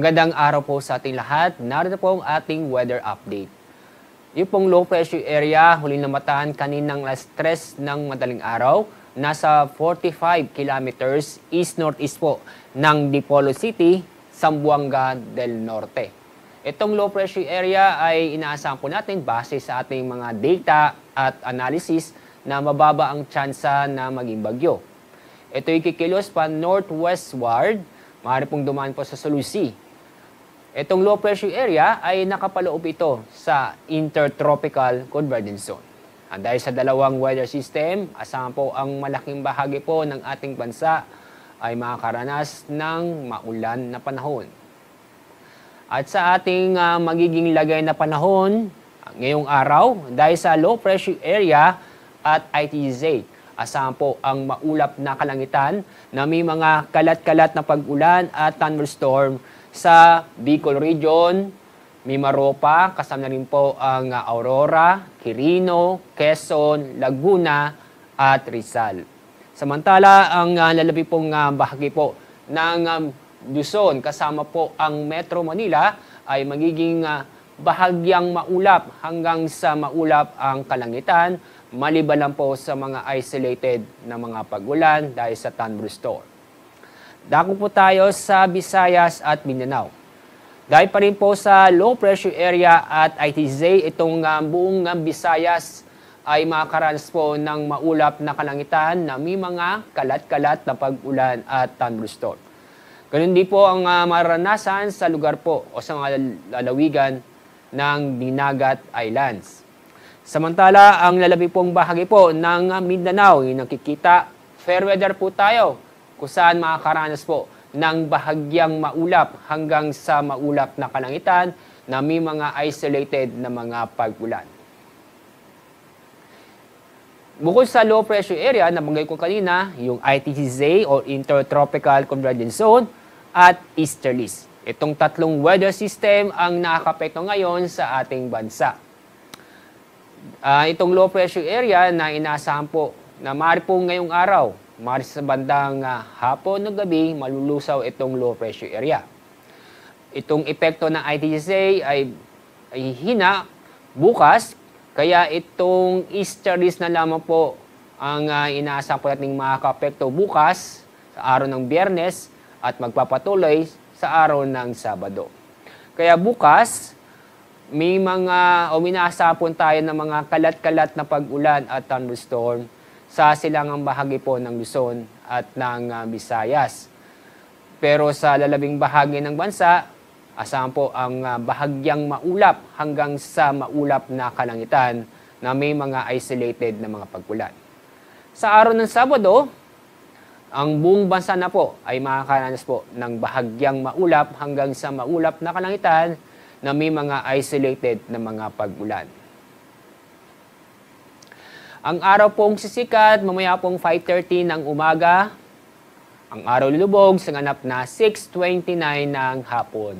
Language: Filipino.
Magandang araw po sa ating lahat. Narito po ang ating weather update. Yung pong low pressure area, huling namataan kaninang alas 3 ng madaling araw, nasa 45 kilometers east-northeast po ng Dipolo City, Zamboanga del Norte. Itong low pressure area ay inaasahan po natin base sa ating mga data at analysis na mababa ang tsansa na maging bagyo. Ito ay kikilos pa northwestward, maaari pong dumaan po sa Sulusi. Itong low pressure area ay nakapaloob ito sa Intertropical Convergence Zone. Dahil sa dalawang weather system, asahan po ang malaking bahagi po ng ating bansa ay makakaranas ng maulan na panahon. At sa ating magiging lagay na panahon ngayong araw, dahil sa low pressure area at ITZ, asahan po ang maulap na kalangitan na may mga kalat-kalat na pag-ulan at thunderstorm sa Bicol Region, Mimaropa, kasama na rin po ang Aurora, Quirino, Quezon, Laguna at Rizal. Samantala, ang lalabi pong bahagi po ng Luzon, kasama po ang Metro Manila, ay magiging bahagyang maulap hanggang sa maulap ang kalangitan, maliban lang po sa mga isolated na mga pag-ulan dahil sa thunderstorm. Dako po tayo sa Visayas at Mindanao. Dahil pa rin po sa low pressure area at ITZ, itong buong Visayas ay makakaranas po ng maulap na kalangitan na may mga kalat-kalat na pag-ulan at thunderstorm. Ganun din po ang maranasan sa lugar po o sa mga lalawigan ng Dinagat Islands. Samantala, ang lalabi pong bahagi po ng Mindanao, yung nakikita, fair weather po tayo, kung saan makakaranas po ng bahagyang maulap hanggang sa maulap na kalangitan na may mga isolated na mga pag-ulan. Bukod sa low pressure area, nabanggay ko kanina, yung ITZ o Intertropical Convergence Zone at Easterlies. Itong tatlong weather system ang nakakapekto ngayon sa ating bansa. Itong low pressure area na inaasahan po na maaari po ngayong araw, maaari sa bandang hapon o gabi, malulusaw itong low pressure area. Itong epekto ng ITZ ay hina bukas, kaya itong easterlies na lamang po ang inaasahan po nating makakapekto bukas sa araw ng Biyernes at magpapatuloy sa araw ng Sabado. Kaya bukas, may mga inaasahan po tayo ng mga kalat-kalat na pag-ulan at thunderstorm sa silangang bahagi po ng Luzon at ng Visayas. Pero sa lalabing bahagi ng bansa, asahan po ang bahagyang maulap hanggang sa maulap na kalangitan na may mga isolated na mga pag-ulan. Sa araw ng Sabado, ang buong bansa na po ay makakaranas po ng bahagyang maulap hanggang sa maulap na kalangitan na may mga isolated na mga pag-ulan. Ang araw pong sisikat, mamaya pong 5:30 ng umaga. Ang araw lulubog sa ganap na 6:29 ng hapon.